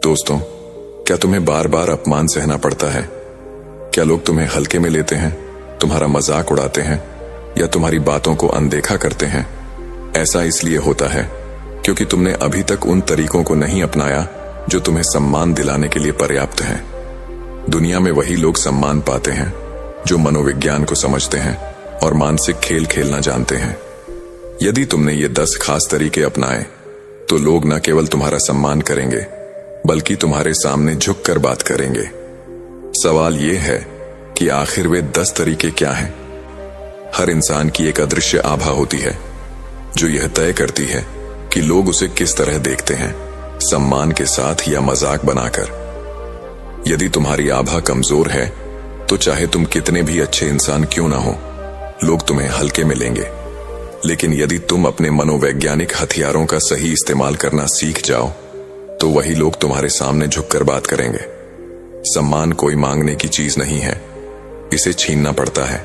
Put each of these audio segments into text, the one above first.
दोस्तों, क्या तुम्हें बार बार अपमान सहना पड़ता है? क्या लोग तुम्हें हल्के में लेते हैं, तुम्हारा मजाक उड़ाते हैं या तुम्हारी बातों को अनदेखा करते हैं? ऐसा इसलिए होता है क्योंकि तुमने अभी तक उन तरीकों को नहीं अपनाया जो तुम्हें सम्मान दिलाने के लिए पर्याप्त हैं। दुनिया में वही लोग सम्मान पाते हैं जो मनोविज्ञान को समझते हैं और मानसिक खेल खेलना जानते हैं। यदि तुमने ये 10 खास तरीके अपनाए तो लोग न केवल तुम्हारा सम्मान करेंगे बल्कि तुम्हारे सामने झुककर बात करेंगे। सवाल यह है कि आखिर वे 10 तरीके क्या हैं? हर इंसान की एक अदृश्य आभा होती है जो यह तय करती है कि लोग उसे किस तरह देखते हैं, सम्मान के साथ या मजाक बनाकर। यदि तुम्हारी आभा कमजोर है तो चाहे तुम कितने भी अच्छे इंसान क्यों ना हो, लोग तुम्हें हल्के में लेंगे। लेकिन यदि तुम अपने मनोवैज्ञानिक हथियारों का सही इस्तेमाल करना सीख जाओ तो वही लोग तुम्हारे सामने झुककर बात करेंगे। सम्मान कोई मांगने की चीज नहीं है, इसे छीनना पड़ता है।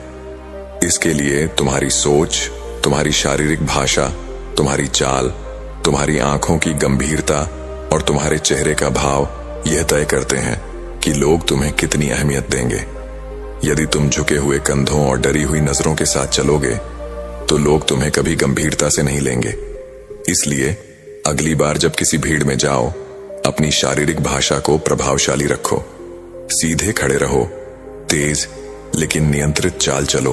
इसके लिए तुम्हारी सोच, तुम्हारी शारीरिक भाषा, तुम्हारी चाल, तुम्हारी आंखों की गंभीरता और तुम्हारे चेहरे का भाव यह तय करते हैं कि लोग तुम्हें कितनी अहमियत देंगे। यदि तुम झुके हुए कंधों और डरी हुई नजरों के साथ चलोगे तो लोग तुम्हें कभी गंभीरता से नहीं लेंगे। इसलिए अगली बार जब किसी भीड़ में जाओ, अपनी शारीरिक भाषा को प्रभावशाली रखो। सीधे खड़े रहो, तेज लेकिन नियंत्रित चाल चलो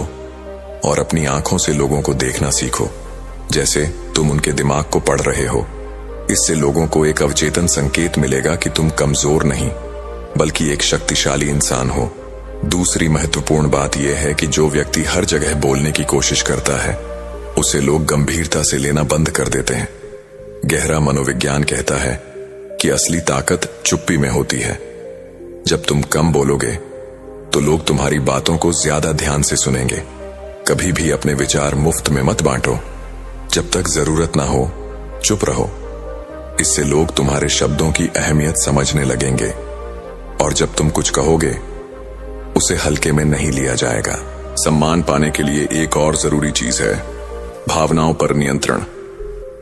और अपनी आंखों से लोगों को देखना सीखो जैसे तुम उनके दिमाग को पढ़ रहे हो। इससे लोगों को एक अवचेतन संकेत मिलेगा कि तुम कमजोर नहीं बल्कि एक शक्तिशाली इंसान हो। दूसरी महत्वपूर्ण बात यह है कि जो व्यक्ति हर जगह बोलने की कोशिश करता है उसे लोग गंभीरता से लेना बंद कर देते हैं। गहरा मनोविज्ञान कहता है कि असली ताकत चुप्पी में होती है। जब तुम कम बोलोगे तो लोग तुम्हारी बातों को ज्यादा ध्यान से सुनेंगे। कभी भी अपने विचार मुफ्त में मत बांटो। जब तक जरूरत ना हो, चुप रहो। इससे लोग तुम्हारे शब्दों की अहमियत समझने लगेंगे और जब तुम कुछ कहोगे उसे हल्के में नहीं लिया जाएगा। सम्मान पाने के लिए एक और जरूरी चीज है भावनाओं पर नियंत्रण।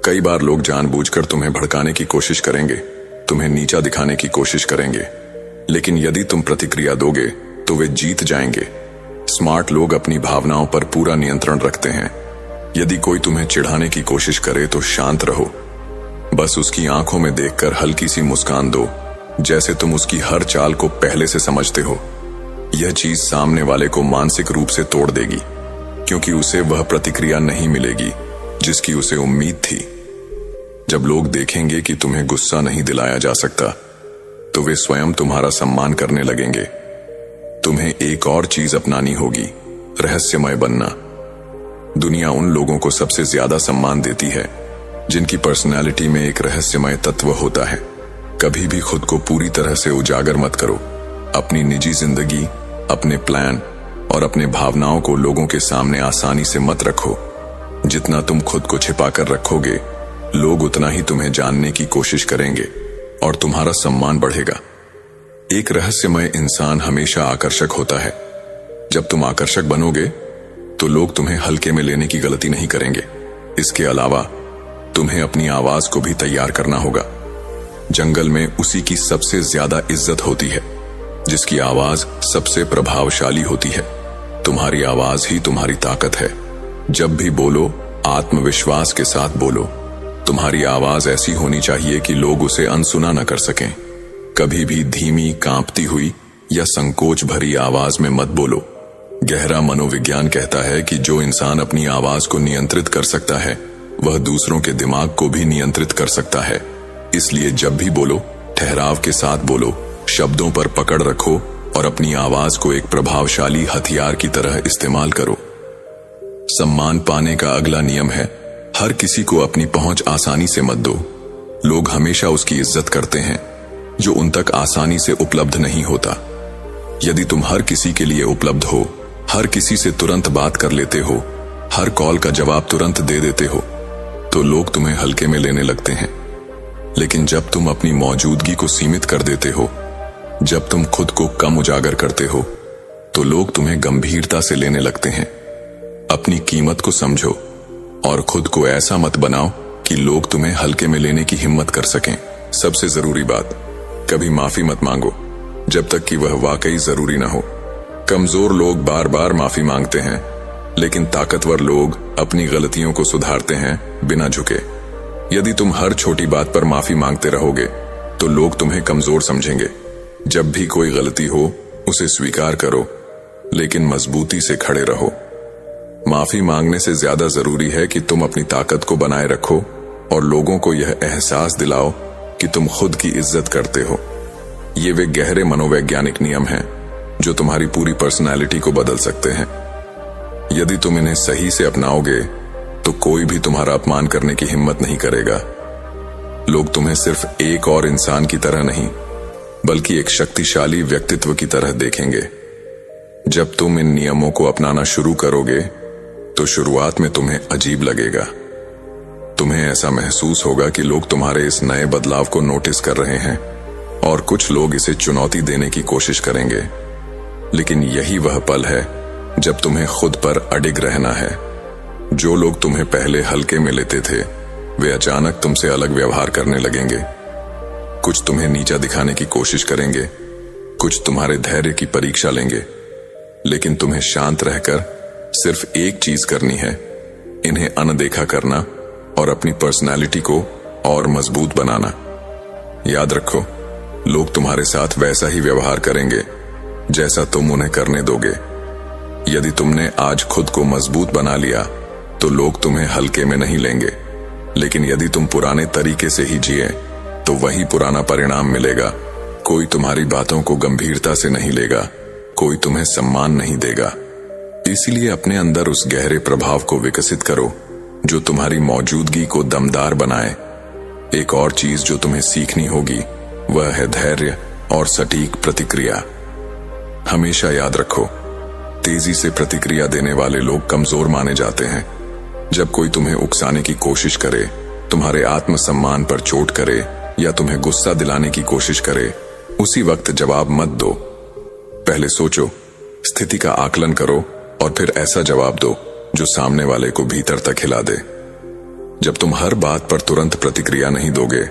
कई बार लोग जानबूझकर तुम्हें भड़काने की कोशिश करेंगे, तुम्हें नीचा दिखाने की कोशिश करेंगे, लेकिन यदि तुम प्रतिक्रिया दोगे तो वे जीत जाएंगे। स्मार्ट लोग अपनी भावनाओं पर पूरा नियंत्रण रखते हैं। यदि कोई तुम्हें चिढ़ाने की कोशिश करे तो शांत रहो। बस उसकी आंखों में देखकर हल्की सी मुस्कान दो जैसे तुम उसकी हर चाल को पहले से समझते हो। यह चीज सामने वाले को मानसिक रूप से तोड़ देगी क्योंकि उसे वह प्रतिक्रिया नहीं मिलेगी जिसकी उसे उम्मीद थी। जब लोग देखेंगे कि तुम्हें गुस्सा नहीं दिलाया जा सकता तो वे स्वयं तुम्हारा सम्मान करने लगेंगे। तुम्हें एक और चीज अपनानी होगी, रहस्यमय बनना। दुनिया उन लोगों को सबसे ज्यादा सम्मान देती है जिनकी पर्सनैलिटी में एक रहस्यमय तत्व होता है। कभी भी खुद को पूरी तरह से उजागर मत करो। अपनी निजी जिंदगी, अपने प्लान और अपने भावनाओं को लोगों के सामने आसानी से मत रखो। जितना तुम खुद को छिपा कर रखोगे, लोग उतना ही तुम्हें जानने की कोशिश करेंगे और तुम्हारा सम्मान बढ़ेगा। एक रहस्यमय इंसान हमेशा आकर्षक होता है। जब तुम आकर्षक बनोगे तो लोग तुम्हें हल्के में लेने की गलती नहीं करेंगे। इसके अलावा तुम्हें अपनी आवाज को भी तैयार करना होगा। जंगल में उसी की सबसे ज्यादा इज्जत होती है जिसकी आवाज सबसे प्रभावशाली होती है। तुम्हारी आवाज ही तुम्हारी ताकत है। जब भी बोलो, आत्मविश्वास के साथ बोलो। तुम्हारी आवाज ऐसी होनी चाहिए कि लोग उसे अनसुना न कर सकें। कभी भी धीमी, कांपती हुई या संकोच भरी आवाज में मत बोलो। गहरा मनोविज्ञान कहता है कि जो इंसान अपनी आवाज को नियंत्रित कर सकता है वह दूसरों के दिमाग को भी नियंत्रित कर सकता है। इसलिए जब भी बोलो, ठहराव के साथ बोलो, शब्दों पर पकड़ रखो और अपनी आवाज को एक प्रभावशाली हथियार की तरह इस्तेमाल करो। सम्मान पाने का अगला नियम है हर किसी को अपनी पहुंच आसानी से मत दो। लोग हमेशा उसकी इज्जत करते हैं जो उन तक आसानी से उपलब्ध नहीं होता। यदि तुम हर किसी के लिए उपलब्ध हो, हर किसी से तुरंत बात कर लेते हो, हर कॉल का जवाब तुरंत दे देते हो, तो लोग तुम्हें हल्के में लेने लगते हैं। लेकिन जब तुम अपनी मौजूदगी को सीमित कर देते हो, जब तुम खुद को कम उजागर करते हो, तो लोग तुम्हें गंभीरता से लेने लगते हैं। अपनी कीमत को समझो और खुद को ऐसा मत बनाओ कि लोग तुम्हें हल्के में लेने की हिम्मत कर सकें। सबसे जरूरी बात, कभी माफी मत मांगो जब तक कि वह वाकई जरूरी ना हो। कमजोर लोग बार बार माफी मांगते हैं, लेकिन ताकतवर लोग अपनी गलतियों को सुधारते हैं बिना झुके। यदि तुम हर छोटी बात पर माफी मांगते रहोगे तो लोग तुम्हें कमजोर समझेंगे। जब भी कोई गलती हो उसे स्वीकार करो, लेकिन मजबूती से खड़े रहो। माफी मांगने से ज्यादा जरूरी है कि तुम अपनी ताकत को बनाए रखो और लोगों को यह एहसास दिलाओ कि तुम खुद की इज्जत करते हो। ये वे गहरे मनोवैज्ञानिक नियम हैं जो तुम्हारी पूरी पर्सनैलिटी को बदल सकते हैं। यदि तुम इन्हें सही से अपनाओगे तो कोई भी तुम्हारा अपमान करने की हिम्मत नहीं करेगा। लोग तुम्हें सिर्फ एक और इंसान की तरह नहीं, बल्कि एक शक्तिशाली व्यक्तित्व की तरह देखेंगे। जब तुम इन नियमों को अपनाना शुरू करोगे तो शुरुआत में तुम्हें अजीब लगेगा। तुम्हें ऐसा महसूस होगा कि लोग तुम्हारे इस नए बदलाव को नोटिस कर रहे हैं और कुछ लोग इसे चुनौती देने की कोशिश करेंगे। लेकिन यही वह पल है जब तुम्हें खुद पर अडिग रहना है। जो लोग तुम्हें पहले हल्के में लेते थे वे अचानक तुमसे अलग व्यवहार करने लगेंगे। कुछ तुम्हें नीचा दिखाने की कोशिश करेंगे, कुछ तुम्हारे धैर्य की परीक्षा लेंगे, लेकिन तुम्हें शांत रहकर सिर्फ एक चीज करनी है, इन्हें अनदेखा करना और अपनी पर्सनालिटी को और मजबूत बनाना। याद रखो, लोग तुम्हारे साथ वैसा ही व्यवहार करेंगे जैसा तुम उन्हें करने दोगे। यदि तुमने आज खुद को मजबूत बना लिया तो लोग तुम्हें हल्के में नहीं लेंगे, लेकिन यदि तुम पुराने तरीके से ही जिए तो वही पुराना परिणाम मिलेगा। कोई तुम्हारी बातों को गंभीरता से नहीं लेगा, कोई तुम्हें सम्मान नहीं देगा। इसलिए अपने अंदर उस गहरे प्रभाव को विकसित करो जो तुम्हारी मौजूदगी को दमदार बनाए। एक और चीज जो तुम्हें सीखनी होगी वह है धैर्य और सटीक प्रतिक्रिया। हमेशा याद रखो, तेजी से प्रतिक्रिया देने वाले लोग कमजोर माने जाते हैं। जब कोई तुम्हें उकसाने की कोशिश करे, तुम्हारे आत्मसम्मान पर चोट करे या तुम्हें गुस्सा दिलाने की कोशिश करे, उसी वक्त जवाब मत दो। पहले सोचो, स्थिति का आकलन करो और फिर ऐसा जवाब दो जो सामने वाले को भीतर तक हिला दे। जब तुम हर बात पर तुरंत प्रतिक्रिया नहीं दोगे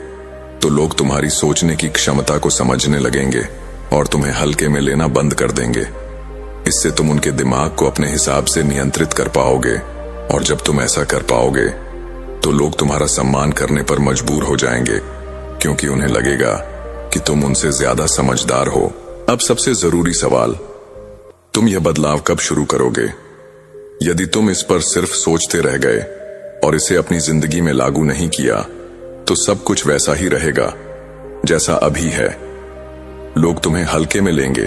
तो लोग तुम्हारी सोचने की क्षमता को समझने लगेंगे और तुम्हें हल्के में लेना बंद कर देंगे। इससे तुम उनके दिमाग को अपने हिसाब से नियंत्रित कर पाओगे, और जब तुम ऐसा कर पाओगे तो लोग तुम्हारा सम्मान करने पर मजबूर हो जाएंगे, क्योंकि उन्हें लगेगा कि तुम उनसे ज्यादा समझदार हो। अब सबसे जरूरी सवाल, तुम यह बदलाव कब शुरू करोगे? यदि तुम इस पर सिर्फ सोचते रह गए और इसे अपनी जिंदगी में लागू नहीं किया तो सब कुछ वैसा ही रहेगा जैसा अभी है। लोग तुम्हें हल्के में लेंगे,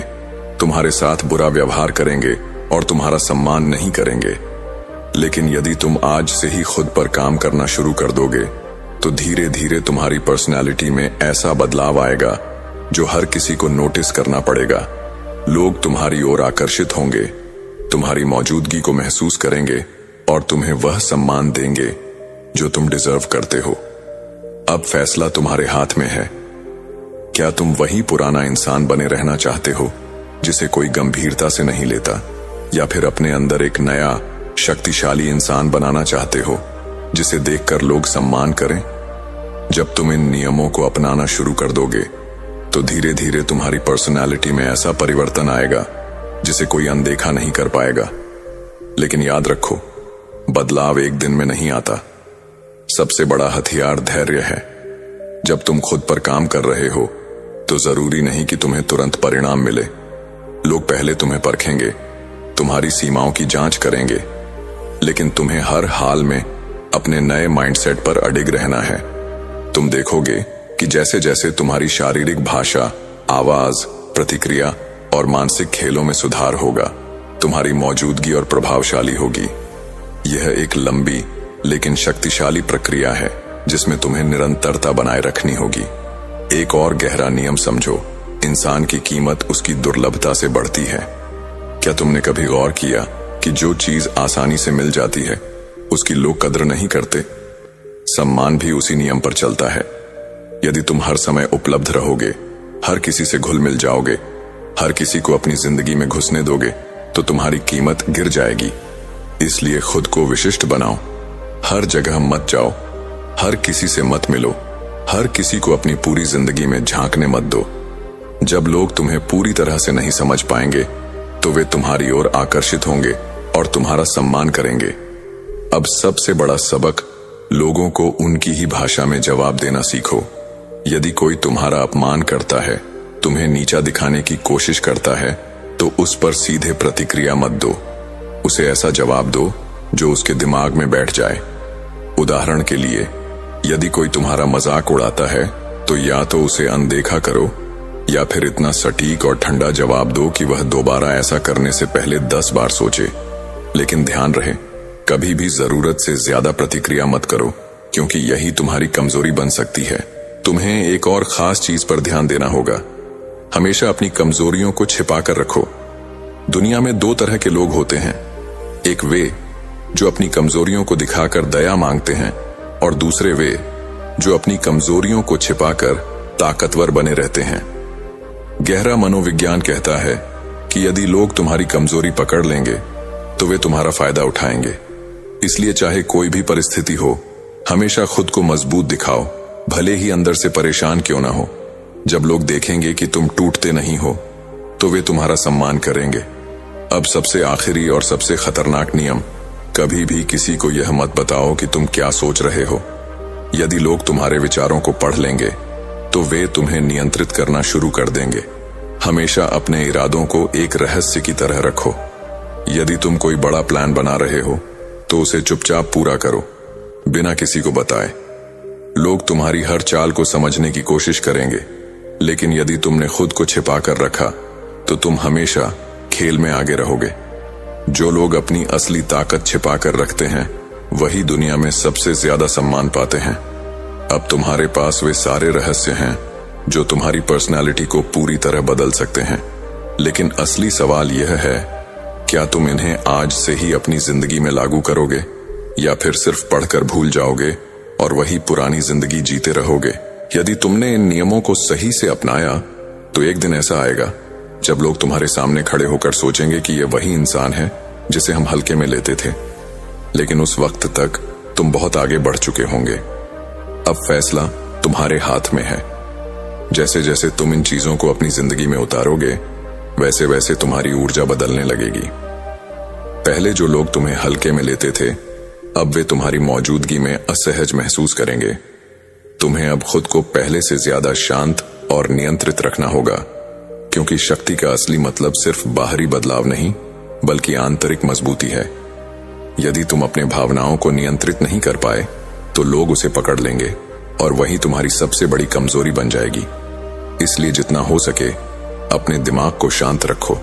तुम्हारे साथ बुरा व्यवहार करेंगे और तुम्हारा सम्मान नहीं करेंगे। लेकिन यदि तुम आज से ही खुद पर काम करना शुरू कर दोगे तो धीरे धीरे तुम्हारी पर्सनैलिटी में ऐसा बदलाव आएगा जो हर किसी को नोटिस करना पड़ेगा। लोग तुम्हारी ओर आकर्षित होंगे, तुम्हारी मौजूदगी को महसूस करेंगे और तुम्हें वह सम्मान देंगे जो तुम डिजर्व करते हो। अब फैसला तुम्हारे हाथ में है। क्या तुम वही पुराना इंसान बने रहना चाहते हो जिसे कोई गंभीरता से नहीं लेता, या फिर अपने अंदर एक नया शक्तिशाली इंसान बनाना चाहते हो जिसे देखकर लोग सम्मान करें? जब तुम इन नियमों को अपनाना शुरू कर दोगे तो धीरे धीरे तुम्हारी पर्सनैलिटी में ऐसा परिवर्तन आएगा जिसे कोई अनदेखा नहीं कर पाएगा। लेकिन याद रखो, बदलाव एक दिन में नहीं आता। सबसे बड़ा हथियार धैर्य है। जब तुम खुद पर काम कर रहे हो तो जरूरी नहीं कि तुम्हें तुरंत परिणाम मिले। लोग पहले तुम्हें परखेंगे, तुम्हारी सीमाओं की जांच करेंगे, लेकिन तुम्हें हर हाल में अपने नए माइंडसेट पर अडिग रहना है। तुम देखोगे कि जैसे जैसे तुम्हारी शारीरिक भाषा, आवाज, प्रतिक्रिया और मानसिक खेलों में सुधार होगा, तुम्हारी मौजूदगी और प्रभावशाली होगी। यह एक लंबी लेकिन शक्तिशाली प्रक्रिया है जिसमें तुम्हें निरंतरता बनाए रखनी होगी। एक और गहरा नियम समझो, इंसान की कीमत उसकी दुर्लभता से बढ़ती है। क्या तुमने कभी गौर किया कि जो चीज आसानी से मिल जाती है उसकी लोग कद्र नहीं करते? सम्मान भी उसी नियम पर चलता है। यदि तुम हर समय उपलब्ध रहोगे, हर किसी से घुल मिल जाओगे, हर किसी को अपनी जिंदगी में घुसने दोगे, तो तुम्हारी कीमत गिर जाएगी। इसलिए खुद को विशिष्ट बनाओ, हर जगह मत जाओ, हर किसी से मत मिलो, हर किसी को अपनी पूरी जिंदगी में झांकने मत दो। जब लोग तुम्हें पूरी तरह से नहीं समझ पाएंगे तो वे तुम्हारी ओर आकर्षित होंगे और तुम्हारा सम्मान करेंगे। अब सबसे बड़ा सबक, लोगों को उनकी ही भाषा में जवाब देना सीखो। यदि कोई तुम्हारा अपमान करता है, तुम्हें नीचा दिखाने की कोशिश करता है, तो उस पर सीधे प्रतिक्रिया मत दो। उसे ऐसा जवाब दो जो उसके दिमाग में बैठ जाए। उदाहरण के लिए, यदि कोई तुम्हारा मजाक उड़ाता है तो या तो उसे अनदेखा करो या फिर इतना सटीक और ठंडा जवाब दो कि वह दोबारा ऐसा करने से पहले 10 बार सोचे। लेकिन ध्यान रहे, कभी भी जरूरत से ज्यादा प्रतिक्रिया मत करो, क्योंकि यही तुम्हारी कमजोरी बन सकती है। तुम्हें एक और खास चीज पर ध्यान देना होगा। हमेशा अपनी कमजोरियों को छिपा कर रखो। दुनिया में 2 तरह के लोग होते हैं, एक वे जो अपनी कमजोरियों को दिखाकर दया मांगते हैं, और दूसरे वे जो अपनी कमजोरियों को छिपाकर ताकतवर बने रहते हैं। गहरा मनोविज्ञान कहता है कि यदि लोग तुम्हारी कमजोरी पकड़ लेंगे तो वे तुम्हारा फायदा उठाएंगे। इसलिए चाहे कोई भी परिस्थिति हो, हमेशा खुद को मजबूत दिखाओ, भले ही अंदर से परेशान क्यों ना हो। जब लोग देखेंगे कि तुम टूटते नहीं हो तो वे तुम्हारा सम्मान करेंगे। अब सबसे आखिरी और सबसे खतरनाक नियम, कभी भी किसी को यह मत बताओ कि तुम क्या सोच रहे हो। यदि लोग तुम्हारे विचारों को पढ़ लेंगे तो वे तुम्हें नियंत्रित करना शुरू कर देंगे। हमेशा अपने इरादों को एक रहस्य की तरह रखो। यदि तुम कोई बड़ा प्लान बना रहे हो तो उसे चुपचाप पूरा करो, बिना किसी को बताए। लोग तुम्हारी हर चाल को समझने की कोशिश करेंगे, लेकिन यदि तुमने खुद को छिपा कर रखा तो तुम हमेशा खेल में आगे रहोगे। जो लोग अपनी असली ताकत छिपा कर रखते हैं, वही दुनिया में सबसे ज्यादा सम्मान पाते हैं। अब तुम्हारे पास वे सारे रहस्य हैं जो तुम्हारी पर्सनालिटी को पूरी तरह बदल सकते हैं। लेकिन असली सवाल यह है, क्या तुम इन्हें आज से ही अपनी जिंदगी में लागू करोगे, या फिर सिर्फ पढ़कर भूल जाओगे और वही पुरानी जिंदगी जीते रहोगे। यदि तुमने इन नियमों को सही से अपनाया तो एक दिन ऐसा आएगा जब लोग तुम्हारे सामने खड़े होकर सोचेंगे कि यह वही इंसान है जिसे हम हल्के में लेते थे। लेकिन उस वक्त तक तुम बहुत आगे बढ़ चुके होंगे। अब फैसला तुम्हारे हाथ में है। जैसे जैसे तुम इन चीजों को अपनी जिंदगी में उतारोगे, वैसे वैसे तुम्हारी ऊर्जा बदलने लगेगी। पहले जो लोग तुम्हें हल्के में लेते थे, अब वे तुम्हारी मौजूदगी में असहज महसूस करेंगे। तुम्हें अब खुद को पहले से ज्यादा शांत और नियंत्रित रखना होगा, क्योंकि शक्ति का असली मतलब सिर्फ बाहरी बदलाव नहीं, बल्कि आंतरिक मजबूती है। यदि तुम अपने भावनाओं को नियंत्रित नहीं कर पाए तो लोग उसे पकड़ लेंगे और वही तुम्हारी सबसे बड़ी कमजोरी बन जाएगी। इसलिए जितना हो सके अपने दिमाग को शांत रखो।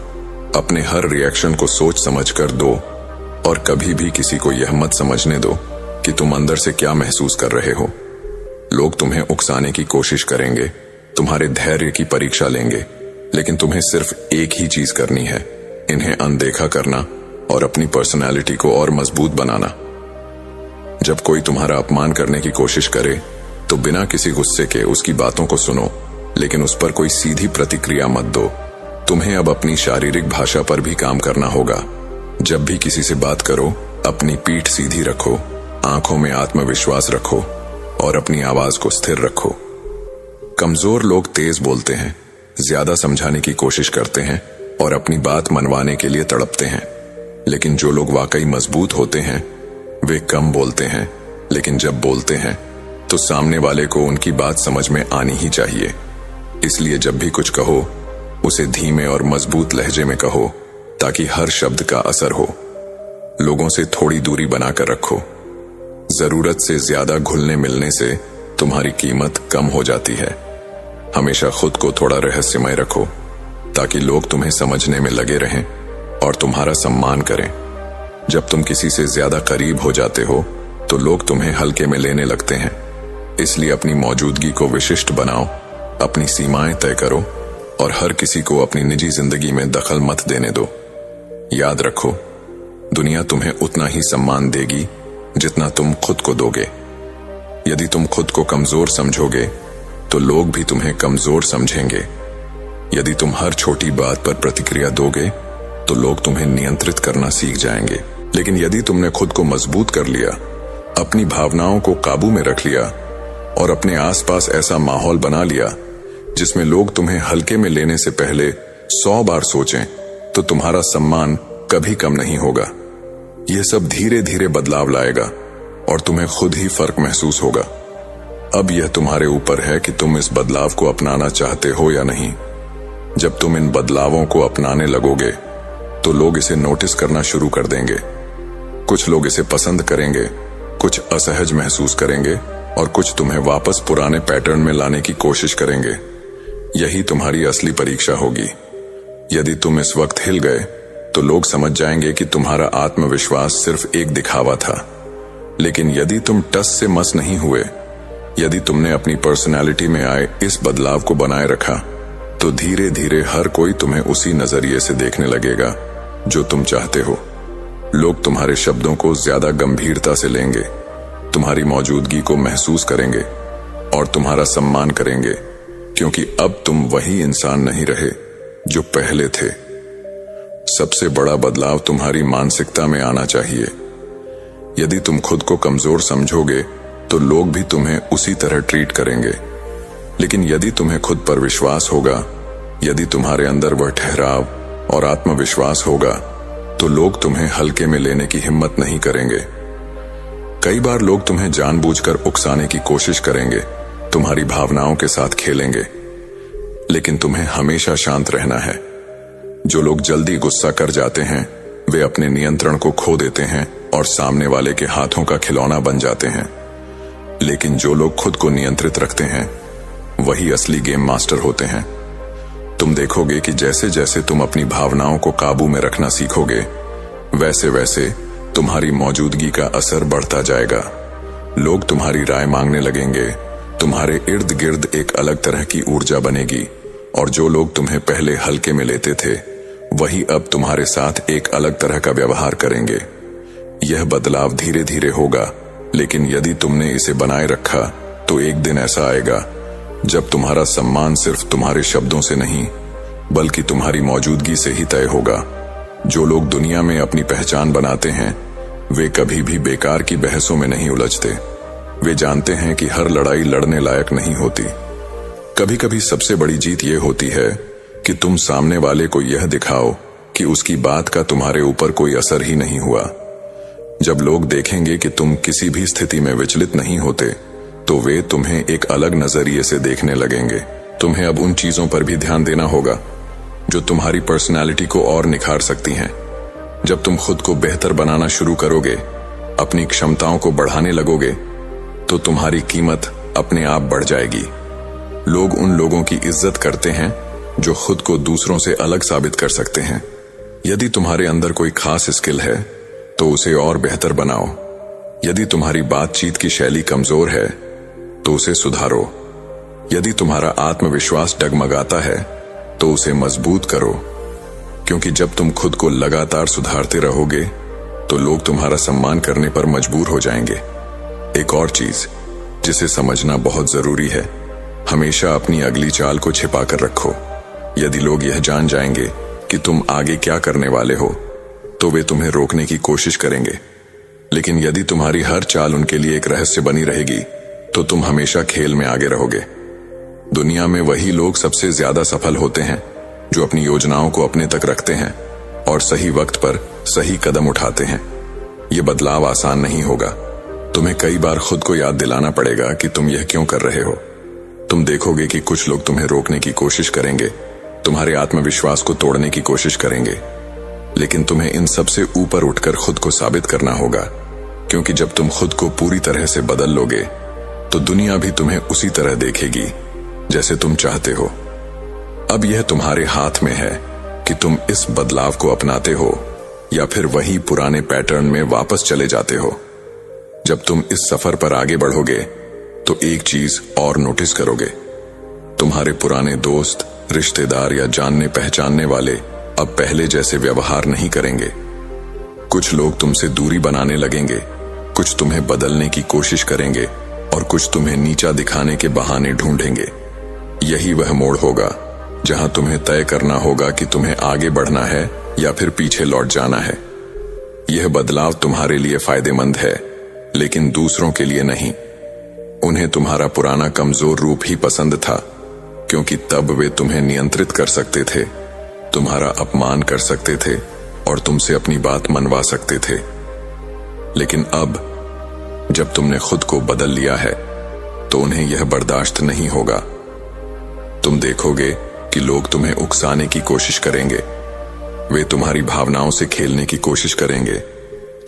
अपने हर रिएक्शन को सोच समझ कर दो और कभी भी किसी को यह मत समझने दो कि तुम अंदर से क्या महसूस कर रहे हो। लोग तुम्हें उकसाने की कोशिश करेंगे, तुम्हारे धैर्य की परीक्षा लेंगे, लेकिन तुम्हें सिर्फ एक ही चीज करनी है, इन्हें अनदेखा करना और अपनी पर्सनैलिटी को और मजबूत बनाना। जब कोई तुम्हारा अपमान करने की कोशिश करे तो बिना किसी गुस्से के उसकी बातों को सुनो, लेकिन उस पर कोई सीधी प्रतिक्रिया मत दो। तुम्हें अब अपनी शारीरिक भाषा पर भी काम करना होगा। जब भी किसी से बात करो, अपनी पीठ सीधी रखो, आंखों में आत्मविश्वास रखो और अपनी आवाज को स्थिर रखो। कमजोर लोग तेज बोलते हैं, ज्यादा समझाने की कोशिश करते हैं और अपनी बात मनवाने के लिए तड़पते हैं। लेकिन जो लोग वाकई मजबूत होते हैं, वे कम बोलते हैं, लेकिन जब बोलते हैं तो सामने वाले को उनकी बात समझ में आनी ही चाहिए। इसलिए जब भी कुछ कहो, उसे धीमे और मजबूत लहजे में कहो, ताकि हर शब्द का असर हो। लोगों से थोड़ी दूरी बनाकर रखो। जरूरत से ज्यादा घुलने मिलने से तुम्हारी कीमत कम हो जाती है। हमेशा खुद को थोड़ा रहस्यमय रखो, ताकि लोग तुम्हें समझने में लगे रहें और तुम्हारा सम्मान करें। जब तुम किसी से ज्यादा करीब हो जाते हो तो लोग तुम्हें हल्के में लेने लगते हैं। इसलिए अपनी मौजूदगी को विशिष्ट बनाओ, अपनी सीमाएं तय करो और हर किसी को अपनी निजी जिंदगी में दखल मत देने दो। याद रखो, दुनिया तुम्हें उतना ही सम्मान देगी जितना तुम खुद को दोगे। यदि तुम खुद को कमजोर समझोगे तो लोग भी तुम्हें कमजोर समझेंगे। यदि तुम हर छोटी बात पर प्रतिक्रिया दोगे तो लोग तुम्हें नियंत्रित करना सीख जाएंगे। लेकिन यदि तुमने खुद को मजबूत कर लिया, अपनी भावनाओं को काबू में रख लिया और अपने आसपास ऐसा माहौल बना लिया जिसमें लोग तुम्हें हल्के में लेने से पहले 100 बार सोचें, तो तुम्हारा सम्मान कभी कम नहीं होगा। यह सब धीरे धीरे बदलाव लाएगा और तुम्हें खुद ही फर्क महसूस होगा। अब यह तुम्हारे ऊपर है कि तुम इस बदलाव को अपनाना चाहते हो या नहीं। जब तुम इन बदलावों को अपनाने लगोगे तो लोग इसे नोटिस करना शुरू कर देंगे। कुछ लोग इसे पसंद करेंगे, कुछ असहज महसूस करेंगे और कुछ तुम्हें वापस पुराने पैटर्न में लाने की कोशिश करेंगे। यही तुम्हारी असली परीक्षा होगी। यदि तुम इस वक्त हिल गए तो लोग समझ जाएंगे कि तुम्हारा आत्मविश्वास सिर्फ एक दिखावा था। लेकिन यदि तुम टस से मस नहीं हुए, यदि तुमने अपनी पर्सनालिटी में आए इस बदलाव को बनाए रखा, तो धीरे धीरे हर कोई तुम्हें उसी नजरिए से देखने लगेगा जो तुम चाहते हो। लोग तुम्हारे शब्दों को ज्यादा गंभीरता से लेंगे, तुम्हारी मौजूदगी को महसूस करेंगे और तुम्हारा सम्मान करेंगे, क्योंकि अब तुम वही इंसान नहीं रहे जो पहले थे। सबसे बड़ा बदलाव तुम्हारी मानसिकता में आना चाहिए। यदि तुम खुद को कमजोर समझोगे तो लोग भी तुम्हें उसी तरह ट्रीट करेंगे। लेकिन यदि तुम्हें खुद पर विश्वास होगा, यदि तुम्हारे अंदर वह ठहराव और आत्मविश्वास होगा, तो लोग तुम्हें हल्के में लेने की हिम्मत नहीं करेंगे। कई बार लोग तुम्हें जानबूझकर उकसाने की कोशिश करेंगे, तुम्हारी भावनाओं के साथ खेलेंगे, लेकिन तुम्हें हमेशा शांत रहना है। जो लोग जल्दी गुस्सा कर जाते हैं वे अपने नियंत्रण को खो देते हैं और सामने वाले के हाथों का खिलौना बन जाते हैं। लेकिन जो लोग खुद को नियंत्रित रखते हैं वही असली गेम मास्टर होते हैं। तुम देखोगे कि जैसे जैसे तुम अपनी भावनाओं को काबू में रखना सीखोगे, वैसे वैसे तुम्हारी मौजूदगी का असर बढ़ता जाएगा। लोग तुम्हारी राय मांगने लगेंगे, तुम्हारे इर्द गिर्द एक अलग तरह की ऊर्जा बनेगी और जो लोग तुम्हें पहले हल्के में लेते थे वही अब तुम्हारे साथ एक अलग तरह का व्यवहार करेंगे। यह बदलाव धीरे धीरे होगा, लेकिन यदि तुमने इसे बनाए रखा तो एक दिन ऐसा आएगा जब तुम्हारा सम्मान सिर्फ तुम्हारे शब्दों से नहीं बल्कि तुम्हारी मौजूदगी से ही तय होगा। जो लोग दुनिया में अपनी पहचान बनाते हैं वे कभी भी बेकार की बहसों में नहीं उलझते। वे जानते हैं कि हर लड़ाई लड़ने लायक नहीं होती। कभी कभी सबसे बड़ी जीत यह होती है कि तुम सामने वाले को यह दिखाओ कि उसकी बात का तुम्हारे ऊपर कोई असर ही नहीं हुआ। जब लोग देखेंगे कि तुम किसी भी स्थिति में विचलित नहीं होते, तो वे तुम्हें एक अलग नजरिए से देखने लगेंगे। तुम्हें अब उन चीजों पर भी ध्यान देना होगा जो तुम्हारी पर्सनालिटी को और निखार सकती हैं। जब तुम खुद को बेहतर बनाना शुरू करोगे, अपनी क्षमताओं को बढ़ाने लगोगे, तो तुम्हारी कीमत अपने आप बढ़ जाएगी। लोग उन लोगों की इज्जत करते हैं जो खुद को दूसरों से अलग साबित कर सकते हैं। यदि तुम्हारे अंदर कोई खास स्किल है तो उसे और बेहतर बनाओ। यदि तुम्हारी बातचीत की शैली कमजोर है तो उसे सुधारो। यदि तुम्हारा आत्मविश्वास डगमगाता है तो उसे मजबूत करो, क्योंकि जब तुम खुद को लगातार सुधारते रहोगे तो लोग तुम्हारा सम्मान करने पर मजबूर हो जाएंगे। एक और चीज जिसे समझना बहुत जरूरी है, हमेशा अपनी अगली चाल को छिपा कर रखो। यदि लोग यह जान जाएंगे कि तुम आगे क्या करने वाले हो तो वे तुम्हें रोकने की कोशिश करेंगे। लेकिन यदि तुम्हारी हर चाल उनके लिए एक रहस्य बनी रहेगी तो तुम हमेशा खेल में आगे रहोगे। दुनिया में वही लोग सबसे ज्यादा सफल होते हैं जो अपनी योजनाओं को अपने तक रखते हैं और सही वक्त पर सही कदम उठाते हैं। ये बदलाव आसान नहीं होगा। तुम्हें कई बार खुद को याद दिलाना पड़ेगा कि तुम यह क्यों कर रहे हो। तुम देखोगे कि कुछ लोग तुम्हें रोकने की कोशिश करेंगे, तुम्हारे आत्मविश्वास को तोड़ने की कोशिश करेंगे, लेकिन तुम्हें इन सब से ऊपर उठकर खुद को साबित करना होगा, क्योंकि जब तुम खुद को पूरी तरह से बदल लोगे तो दुनिया भी तुम्हें उसी तरह देखेगी जैसे तुम चाहते हो। अब यह तुम्हारे हाथ में है कि तुम इस बदलाव को अपनाते हो या फिर वही पुराने पैटर्न में वापस चले जाते हो। जब तुम इस सफर पर आगे बढ़ोगे तो एक चीज और नोटिस करोगे, तुम्हारे पुराने दोस्त, रिश्तेदार या जानने पहचानने वाले अब पहले जैसे व्यवहार नहीं करेंगे। कुछ लोग तुमसे दूरी बनाने लगेंगे, कुछ तुम्हें बदलने की कोशिश करेंगे और कुछ तुम्हें नीचा दिखाने के बहाने ढूंढेंगे। यही वह मोड़ होगा जहां तुम्हें तय करना होगा कि तुम्हें आगे बढ़ना है या फिर पीछे लौट जाना है। यह बदलाव तुम्हारे लिए फायदेमंद है, लेकिन दूसरों के लिए नहीं। उन्हें तुम्हारा पुराना कमजोर रूप ही पसंद था, क्योंकि तब वे तुम्हें नियंत्रित कर सकते थे, तुम्हारा अपमान कर सकते थे और तुमसे अपनी बात मनवा सकते थे। लेकिन अब जब तुमने खुद को बदल लिया है तो उन्हें यह बर्दाश्त नहीं होगा। तुम देखोगे कि लोग तुम्हें उकसाने की कोशिश करेंगे, वे तुम्हारी भावनाओं से खेलने की कोशिश करेंगे,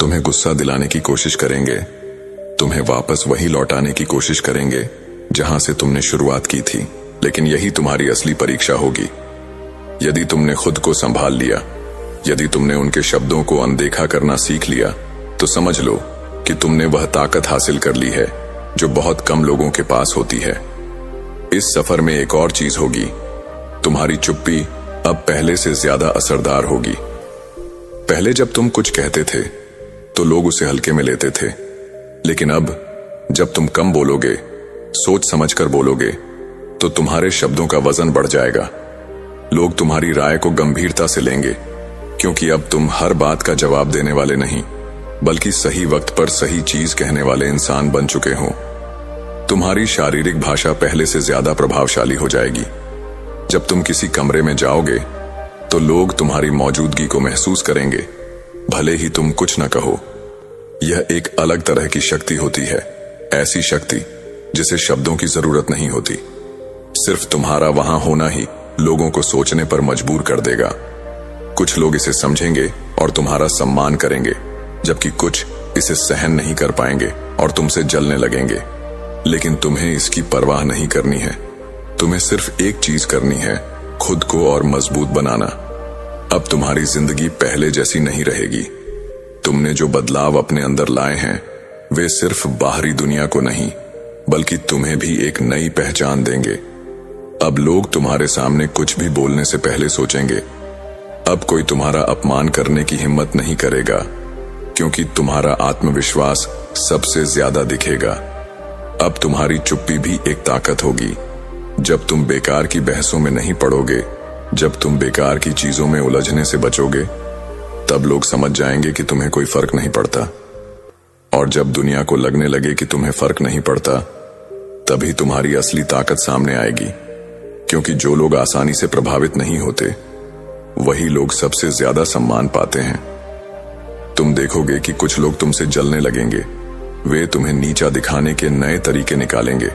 तुम्हें गुस्सा दिलाने की कोशिश करेंगे, तुम्हें वापस वही लौटाने की कोशिश करेंगे जहां से तुमने शुरुआत की थी। लेकिन यही तुम्हारी असली परीक्षा होगी। यदि तुमने खुद को संभाल लिया, यदि तुमने उनके शब्दों को अनदेखा करना सीख लिया, तो समझ लो कि तुमने वह ताकत हासिल कर ली है जो बहुत कम लोगों के पास होती है। इस सफर में एक और चीज होगी, तुम्हारी चुप्पी अब पहले से ज्यादा असरदार होगी। पहले जब तुम कुछ कहते थे तो लोग उसे हल्के में लेते थे, लेकिन अब जब तुम कम बोलोगे, सोच समझकर बोलोगे, तो तुम्हारे शब्दों का वजन बढ़ जाएगा। लोग तुम्हारी राय को गंभीरता से लेंगे, क्योंकि अब तुम हर बात का जवाब देने वाले नहीं, बल्कि सही वक्त पर सही चीज कहने वाले इंसान बन चुके हो। तुम्हारी शारीरिक भाषा पहले से ज्यादा प्रभावशाली हो जाएगी। जब तुम किसी कमरे में जाओगे तो लोग तुम्हारी मौजूदगी को महसूस करेंगे, भले ही तुम कुछ न कहो। यह एक अलग तरह की शक्ति होती है, ऐसी शक्ति जिसे शब्दों की जरूरत नहीं होती। सिर्फ तुम्हारा वहां होना ही लोगों को सोचने पर मजबूर कर देगा। कुछ लोग इसे समझेंगे और तुम्हारा सम्मान करेंगे, जबकि कुछ इसे सहन नहीं कर पाएंगे और तुमसे जलने लगेंगे। लेकिन तुम्हें इसकी परवाह नहीं करनी है। तुम्हें सिर्फ एक चीज करनी है, खुद को और मजबूत बनाना। अब तुम्हारी जिंदगी पहले जैसी नहीं रहेगी। तुमने जो बदलाव अपने अंदर लाए हैं, वे सिर्फ बाहरी दुनिया को नहीं, बल्कि तुम्हें भी एक नई पहचान देंगे। अब लोग तुम्हारे सामने कुछ भी बोलने से पहले सोचेंगे। अब कोई तुम्हारा अपमान करने की हिम्मत नहीं करेगा, क्योंकि तुम्हारा आत्मविश्वास सबसे ज्यादा दिखेगा। अब तुम्हारी चुप्पी भी एक ताकत होगी। जब तुम बेकार की बहसों में नहीं पड़ोगे, जब तुम बेकार की चीजों में उलझने से बचोगे, तब लोग समझ जाएंगे कि तुम्हें कोई फर्क नहीं पड़ता। और जब दुनिया को लगने लगे कि तुम्हें फर्क नहीं पड़ता, तभी तुम्हारी असली ताकत सामने आएगी। क्योंकि जो लोग आसानी से प्रभावित नहीं होते, वही लोग सबसे ज्यादा सम्मान पाते हैं। तुम देखोगे कि कुछ लोग तुमसे जलने लगेंगे, वे तुम्हें नीचा दिखाने के नए तरीके निकालेंगे।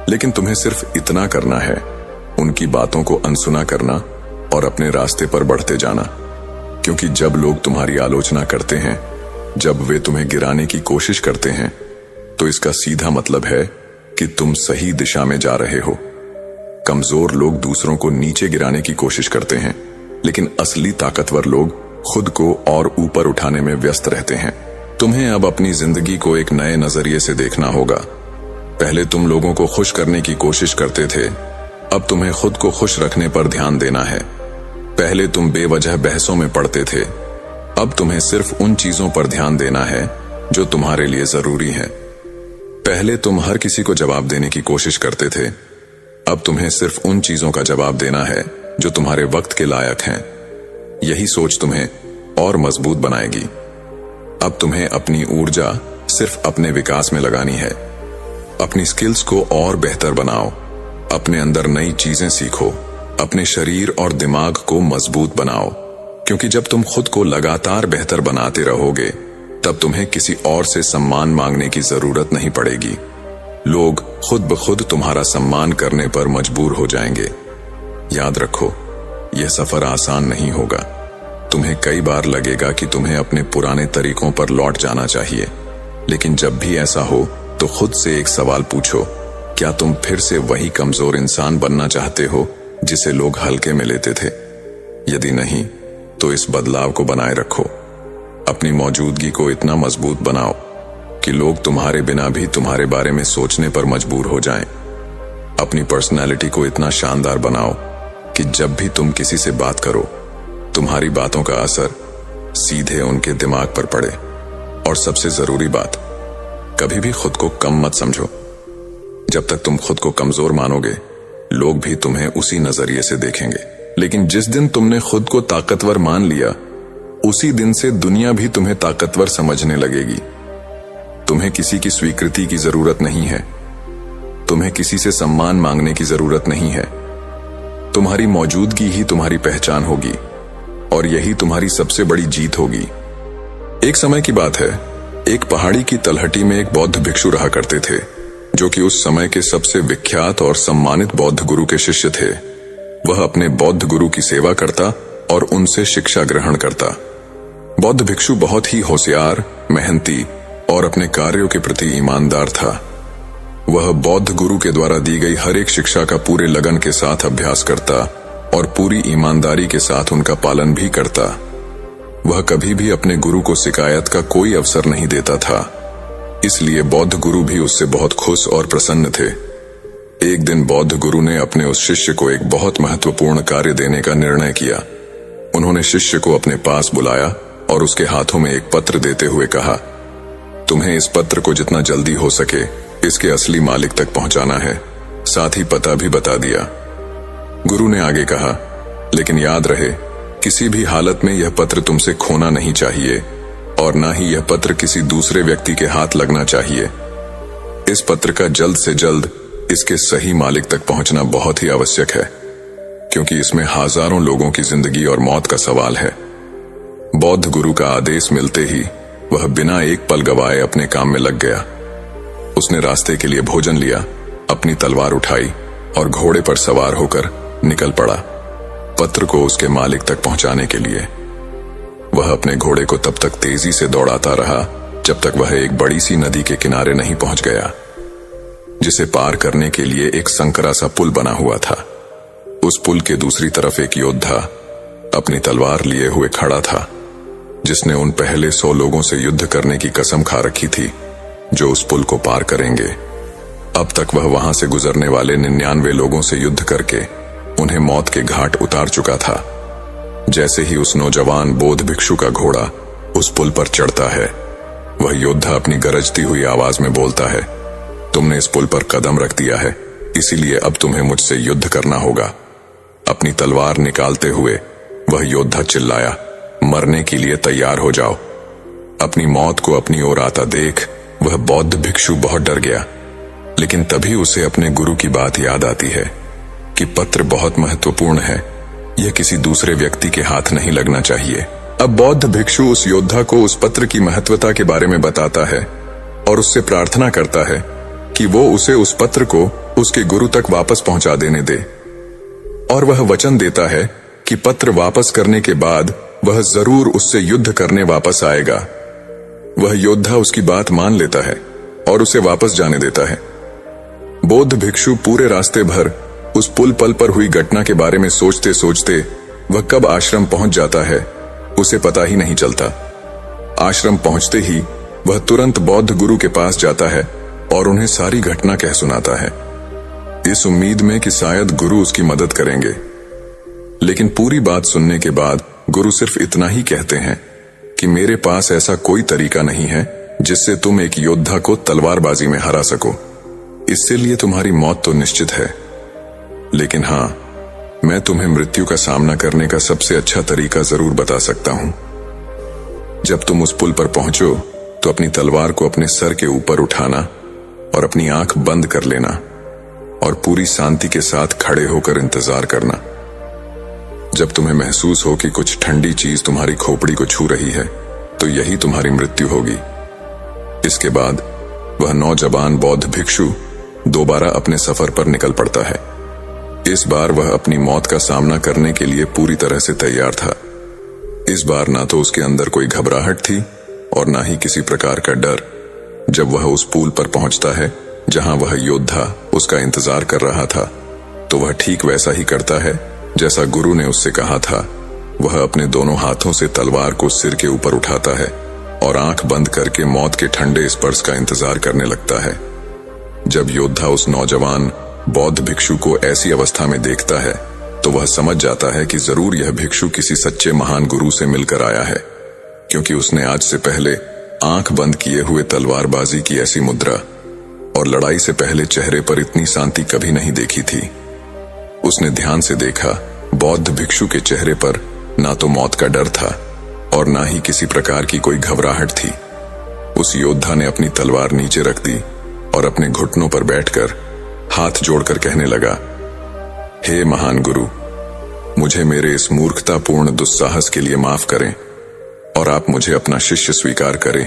लेकिन तुम्हें सिर्फ इतना करना है, उनकी बातों को अनसुना करना और अपने रास्ते पर बढ़ते जाना। क्योंकि जब लोग तुम्हारी आलोचना करते हैं, जब वे तुम्हें गिराने की कोशिश करते हैं, तो इसका सीधा मतलब है कि तुम सही दिशा में जा रहे हो। कमजोर लोग दूसरों को नीचे गिराने की कोशिश करते हैं, लेकिन असली ताकतवर लोग खुद को और ऊपर उठाने में व्यस्त रहते हैं। तुम्हें अब अपनी जिंदगी को एक नए नजरिए से देखना होगा। पहले तुम लोगों को खुश करने की कोशिश करते थे, अब तुम्हें खुद को खुश रखने पर ध्यान देना है। पहले तुम बेवजह बहसों में पड़ते थे, अब तुम्हें सिर्फ उन चीजों पर ध्यान देना है जो तुम्हारे लिए जरूरी है। पहले तुम हर किसी को जवाब देने की कोशिश करते थे, अब तुम्हें सिर्फ उन चीजों का जवाब देना है जो तुम्हारे वक्त के लायक हैं। यही सोच तुम्हें और मजबूत बनाएगी। अब तुम्हें अपनी ऊर्जा सिर्फ अपने विकास में लगानी है। अपनी स्किल्स को और बेहतर बनाओ, अपने अंदर नई चीजें सीखो, अपने शरीर और दिमाग को मजबूत बनाओ। क्योंकि जब तुम खुद को लगातार बेहतर बनाते रहोगे, तब तुम्हें किसी और से सम्मान मांगने की जरूरत नहीं पड़ेगी। लोग खुद ब खुद तुम्हारा सम्मान करने पर मजबूर हो जाएंगे। याद रखो, यह सफर आसान नहीं होगा। तुम्हें कई बार लगेगा कि तुम्हें अपने पुराने तरीकों पर लौट जाना चाहिए, लेकिन जब भी ऐसा हो तो खुद से एक सवाल पूछो, क्या तुम फिर से वही कमजोर इंसान बनना चाहते हो जिसे लोग हल्के में लेते थे? यदि नहीं, तो इस बदलाव को बनाए रखो। अपनी मौजूदगी को इतना मजबूत बनाओ कि लोग तुम्हारे बिना भी तुम्हारे बारे में सोचने पर मजबूर हो जाएं। अपनी पर्सनैलिटी को इतना शानदार बनाओ कि जब भी तुम किसी से बात करो, तुम्हारी बातों का असर सीधे उनके दिमाग पर पड़े। और सबसे जरूरी बात, कभी भी खुद को कम मत समझो। जब तक तुम खुद को कमजोर मानोगे, लोग भी तुम्हें उसी नजरिए से देखेंगे। लेकिन जिस दिन तुमने खुद को ताकतवर मान लिया, उसी दिन से दुनिया भी तुम्हें ताकतवर समझने लगेगी। तुम्हें किसी की स्वीकृति की जरूरत नहीं है। तुम्हें किसी से सम्मान मांगने की जरूरत नहीं है। तुम्हारी मौजूदगी ही तुम्हारी पहचान होगी और यही तुम्हारी सबसे बड़ी जीत होगी। एक समय की बात है, एक पहाड़ी की तलहटी में एक बौद्ध भिक्षु रहा करते थे, जो कि उस समय के सबसे विख्यात और सम्मानित बौद्ध गुरु के शिष्य थे। वह अपने बौद्ध गुरु की सेवा करता और उनसे शिक्षा ग्रहण करता। बौद्ध भिक्षु बहुत ही होशियार, मेहनती और अपने कार्यों के प्रति ईमानदार था। वह बौद्ध गुरु के द्वारा दी गई हर एक शिक्षा का पूरे लगन के साथ अभ्यास करता और पूरी ईमानदारी के साथ उनका पालन भी करता। वह कभी भी अपने गुरु को शिकायत का कोई अवसर नहीं देता था, इसलिए बौद्ध गुरु भी उससे बहुत खुश और प्रसन्न थे। एक दिन बौद्ध गुरु ने अपने उस शिष्य को एक बहुत महत्वपूर्ण कार्य देने का निर्णय किया। उन्होंने शिष्य को अपने पास बुलाया और उसके हाथों में एक पत्र देते हुए कहा, तुम्हें इस पत्र को जितना जल्दी हो सके इसके असली मालिक तक पहुंचाना है। साथ ही पता भी बता दिया। गुरु ने आगे कहा, लेकिन याद रहे, किसी भी हालत में यह पत्र तुमसे खोना नहीं चाहिए और ना ही यह पत्र किसी दूसरे व्यक्ति के हाथ लगना चाहिए। इस पत्र का जल्द से जल्द इसके सही मालिक तक पहुंचना बहुत ही आवश्यक है, क्योंकि इसमें हजारों लोगों की जिंदगी और मौत का सवाल है। बौद्ध गुरु का आदेश मिलते ही वह बिना एक पल गवाए अपने काम में लग गया। उसने रास्ते के लिए भोजन लिया, अपनी तलवार उठाई और घोड़े पर सवार होकर निकल पड़ा पत्र को उसके मालिक तक पहुंचाने के लिए। वह अपने घोड़े को तब तक तेजी से दौड़ाता रहा जब तक वह एक बड़ी सी नदी के किनारे नहीं पहुंच गया, जिसे पार करने के लिए एक संकरा सा पुल बना हुआ था। उस पुल के दूसरी तरफ एक योद्धा अपनी तलवार लिए हुए खड़ा था, जिसने उन पहले 100 लोगों से युद्ध करने की कसम खा रखी थी जो उस पुल को पार करेंगे। अब तक वह वहां से गुजरने वाले 99 लोगों से युद्ध करके उन्हें मौत के घाट उतार चुका था। जैसे ही उस नौजवान बौद्ध भिक्षु का घोड़ा उस पुल पर चढ़ता है, वह योद्धा अपनी गरजती हुई आवाज में बोलता है, तुमने इस पुल पर कदम रख दिया है, इसीलिए अब तुम्हें मुझसे युद्ध करना होगा। अपनी तलवार निकालते हुए वह योद्धा चिल्लाया, मरने के लिए तैयार हो जाओ। अपनी मौत को अपनी ओर आता देख वह बौद्ध भिक्षु बहुत डर गया, लेकिन तभी उसे अपने गुरु की बात याद आती है कि पत्र बहुत महत्वपूर्ण है, यह किसी दूसरे व्यक्ति के हाथ नहीं लगना चाहिए। अब बौद्ध भिक्षु उस योद्धा को उस पत्र की महत्वता के बारे में बताता है और उससे प्रार्थना करता है कि वो उसे उस पत्र को उसके गुरु तक वापस पहुंचा देने दे, और वह वचन देता है कि पत्र वापस करने के बाद वह जरूर उससे युद्ध करने वापस आएगा। वह योद्धा उसकी बात मान लेता है और उसे वापस जाने देता है। बौद्ध भिक्षु पूरे रास्ते भर उस पुल पल पर हुई घटना के बारे में सोचते सोचते वह कब आश्रम पहुंच जाता है उसे पता ही नहीं चलता। आश्रम पहुंचते ही वह तुरंत बौद्ध गुरु के पास जाता है और उन्हें सारी घटना कह सुनाता है, इस उम्मीद में कि शायद गुरु उसकी मदद करेंगे। लेकिन पूरी बात सुनने के बाद गुरु सिर्फ इतना ही कहते हैं कि मेरे पास ऐसा कोई तरीका नहीं है जिससे तुम एक योद्धा को तलवारबाजी में हरा सको। इससे लिए तुम्हारी मौत तो निश्चित है, लेकिन हां, मैं तुम्हें मृत्यु का सामना करने का सबसे अच्छा तरीका जरूर बता सकता हूं। जब तुम उस पुल पर पहुंचो तो अपनी तलवार को अपने सर के ऊपर उठाना और अपनी आंख बंद कर लेना और पूरी शांति के साथ खड़े होकर इंतजार करना। जब तुम्हें महसूस हो कि कुछ ठंडी चीज तुम्हारी खोपड़ी को छू रही है, तो यही तुम्हारी मृत्यु होगी। इसके बाद वह नौजवान बौद्ध भिक्षु दोबारा अपने सफर पर निकल पड़ता है। इस बार वह अपनी मौत का सामना करने के लिए पूरी तरह से तैयार था। इस बार ना तो उसके अंदर कोई घबराहट थी और ना ही किसी प्रकार का डर। जब वह उस पुल पर पहुंचता है जहां वह योद्धा उसका इंतजार कर रहा था, तो वह ठीक वैसा ही करता है जैसा गुरु ने उससे कहा था। वह अपने दोनों हाथों से तलवार को सिर के ऊपर उठाता है और आंख बंद करके मौत के ठंडे स्पर्श का इंतजार करने लगता है। जब योद्धा उस नौजवान बौद्ध भिक्षु को ऐसी अवस्था में देखता है, तो वह समझ जाता है कि जरूर यह भिक्षु किसी सच्चे महान गुरु से मिलकर आया है, क्योंकि उसने आज से पहले आंख बंद किए हुए तलवारबाजी की ऐसी मुद्रा और लड़ाई से पहले चेहरे पर इतनी शांति कभी नहीं देखी थी। उसने ध्यान से देखा, बौद्ध भिक्षु के चेहरे पर ना तो मौत का डर था और ना ही किसी प्रकार की कोई घबराहट थी। उस योद्धा ने अपनी तलवार नीचे रख दी और अपने घुटनों पर बैठकर हाथ जोड़कर कहने लगा, हे महान गुरु, मुझे मेरे इस मूर्खतापूर्ण दुस्साहस के लिए माफ करें और आप मुझे अपना शिष्य स्वीकार करें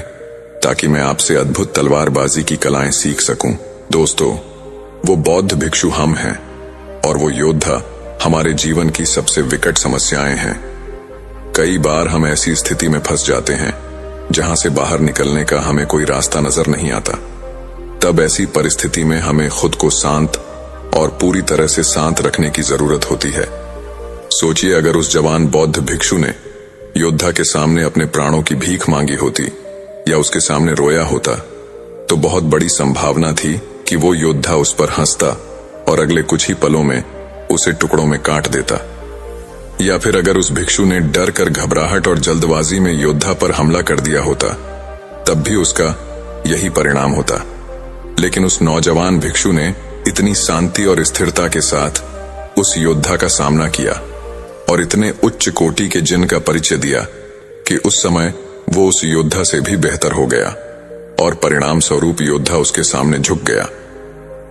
ताकि मैं आपसे अद्भुत तलवारबाजी की कलाएं सीख सकूं। दोस्तों, वो बौद्ध भिक्षु हम हैं और वो योद्धा हमारे जीवन की सबसे विकट समस्याएं हैं। कई बार हम ऐसी स्थिति में फंस जाते हैं जहां से बाहर निकलने का हमें कोई रास्ता नजर नहीं आता। तब ऐसी परिस्थिति में हमें खुद को शांत और पूरी तरह से शांत रखने की जरूरत होती है। सोचिए, अगर उस जवान बौद्ध भिक्षु ने योद्धा के सामने अपने प्राणों की भीख मांगी होती या उसके सामने रोया होता, तो बहुत बड़ी संभावना थी कि वो योद्धा उस पर हंसता और अगले कुछ ही पलों में उसे टुकड़ों में काट देता। या फिर अगर उस भिक्षु ने डर कर घबराहट और जल्दबाजी में योद्धा पर हमला कर दिया होता, तब भी उसका यही परिणाम होता। लेकिन उस नौजवान भिक्षु ने इतनी शांति और स्थिरता के साथ उस योद्धा का सामना किया और इतने उच्च कोटि के जिन का परिचय दिया कि उस समय वो उस योद्धा से भी बेहतर हो गया और परिणाम स्वरूप योद्धा उसके सामने झुक गया,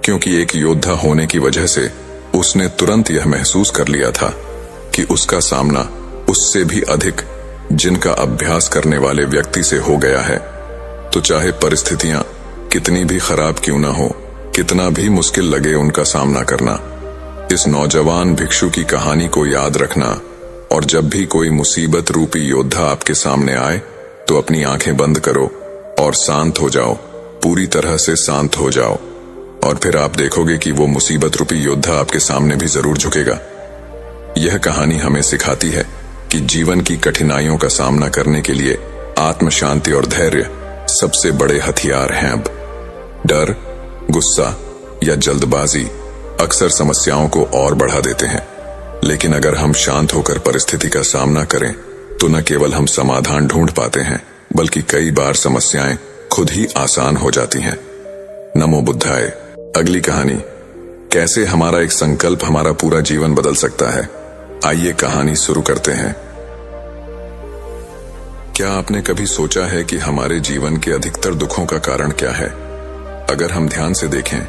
क्योंकि एक योद्धा होने की वजह से उसने तुरंत यह महसूस कर लिया था कि उसका सामना उससे भी अधिक जिनका अभ्यास करने वाले व्यक्ति से हो गया है। तो चाहे परिस्थितियां कितनी भी खराब क्यों ना हो, कितना भी मुश्किल लगे उनका सामना करना, इस नौजवान भिक्षु की कहानी को याद रखना और जब भी कोई मुसीबत रूपी योद्धा आपके सामने आए तो अपनी आंखें बंद करो और शांत हो जाओ, पूरी तरह से शांत हो जाओ, और फिर आप देखोगे कि वो मुसीबत रूपी योद्धा आपके सामने भी जरूर झुकेगा। यह कहानी हमें सिखाती है कि जीवन की कठिनाइयों का सामना करने के लिए आत्म शांति और धैर्य सबसे बड़े हथियार हैं। अब डर, गुस्सा या जल्दबाजी अक्सर समस्याओं को और बढ़ा देते हैं, लेकिन अगर हम शांत होकर परिस्थिति का सामना करें तो न केवल हम समाधान ढूंढ पाते हैं, बल्कि कई बार समस्याएं खुद ही आसान हो जाती हैं। नमो बुद्धाय। अगली कहानी, कैसे हमारा एक संकल्प हमारा पूरा जीवन बदल सकता है। आइए कहानी शुरू करते हैं। क्या आपने कभी सोचा है कि हमारे जीवन के अधिकतर दुखों का कारण क्या है? अगर हम ध्यान से देखें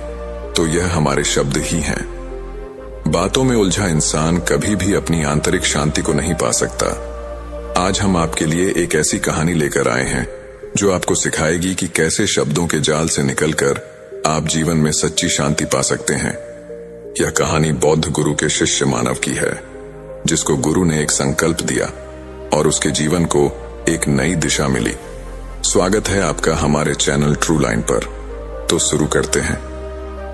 तो यह हमारे शब्द ही हैं। बातों में उलझा इंसान कभी भी अपनी आंतरिक शांति को नहीं पा सकता। आज हम आपके लिए एक ऐसी कहानी लेकर आए हैं जो आपको सिखाएगी कि कैसे शब्दों के जाल से निकलकर आप जीवन में सच्ची शांति पा सकते हैं। यह कहानी बौद्ध गुरु के शिष्य मानव की है, जिसको गुरु ने एक संकल्प दिया और उसके जीवन को एक नई दिशा मिली। स्वागत है आपका हमारे चैनल ट्रू लाइन पर। तो शुरू करते हैं।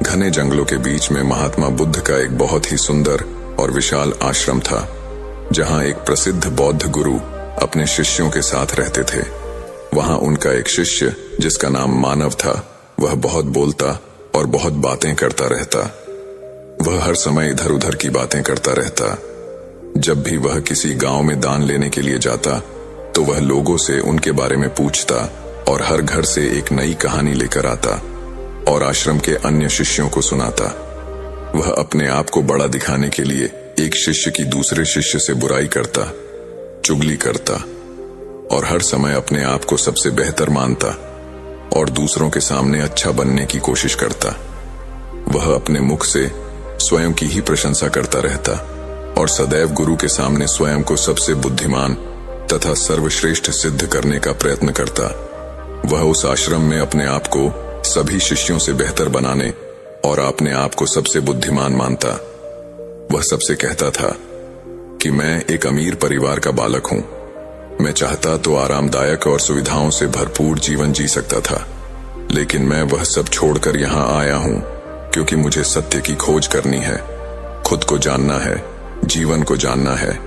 घने जंगलों के बीच में महात्मा बुद्ध का एक बहुत ही सुंदर और विशाल आश्रम था, जहां एक प्रसिद्ध बौद्ध गुरु अपने शिष्यों के साथ रहते थे। वहां उनका एक शिष्य जिसका नाम मानव था, वह बहुत बोलता और बहुत बातें करता रहता। वह हर समय इधर उधर की बातें करता रहता। जब भी वह किसी गांव में दान लेने के लिए जाता तो वह लोगों से उनके बारे में पूछता और हर घर से एक नई कहानी लेकर आता और आश्रम के अन्य शिष्यों को सुनाता। वह अपने आप को बड़ा दिखाने के लिए एक शिष्य की दूसरे शिष्य से बुराई करता, चुगली करता और हर समय अपने आप को सबसे बेहतर मानता और दूसरों के सामने अच्छा बनने की कोशिश करता। वह अपने मुख से स्वयं की ही प्रशंसा करता रहता और सदैव गुरु के सामने स्वयं को सबसे बुद्धिमान तथा सर्वश्रेष्ठ सिद्ध करने का प्रयत्न करता। वह उस आश्रम में अपने आप को सभी शिष्यों से बेहतर बनाने और अपने आप को सबसे बुद्धिमान मानता। वह सबसे कहता था कि मैं एक अमीर परिवार का बालक हूं। मैं चाहता तो आरामदायक और सुविधाओं से भरपूर जीवन जी सकता था, लेकिन मैं वह सब छोड़कर यहां आया हूं क्योंकि मुझे सत्य की खोज करनी है, खुद को जानना है, जीवन को जानना है।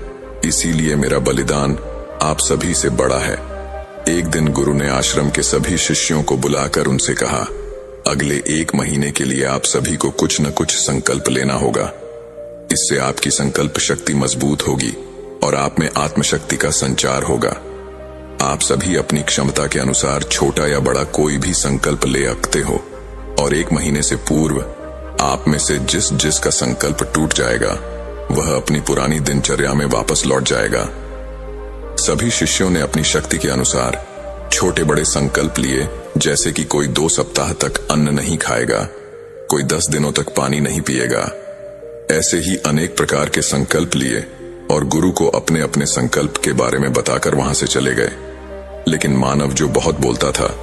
इसीलिए मेरा बलिदान आप सभी से बड़ा है। एक दिन गुरु ने आश्रम के सभी शिष्यों को बुलाकर उनसे कहा, अगले 1 महीने के लिए आप सभी को कुछ न कुछ संकल्प लेना होगा। इससे आपकी संकल्प शक्ति मजबूत होगी और आप में आत्मशक्ति का संचार होगा। आप सभी अपनी क्षमता के अनुसार छोटा या बड़ा कोई भी संकल्प ले सकते हो और 1 महीने से पूर्व आप में से जिस का संकल्प टूट जाएगा वह अपनी पुरानी दिनचर्या में वापस लौट जाएगा। सभी शिष्यों ने अपनी शक्ति के अनुसार छोटे बड़े संकल्प लिए, जैसे कि कोई 2 सप्ताह तक अन्न नहीं खाएगा, कोई 10 दिनों तक पानी नहीं पिएगा। ऐसे ही अनेक प्रकार के संकल्प लिए और गुरु को अपने अपने संकल्प के बारे में बताकर वहां से चले गए। लेकिन मानव जो बहुत बोलता था,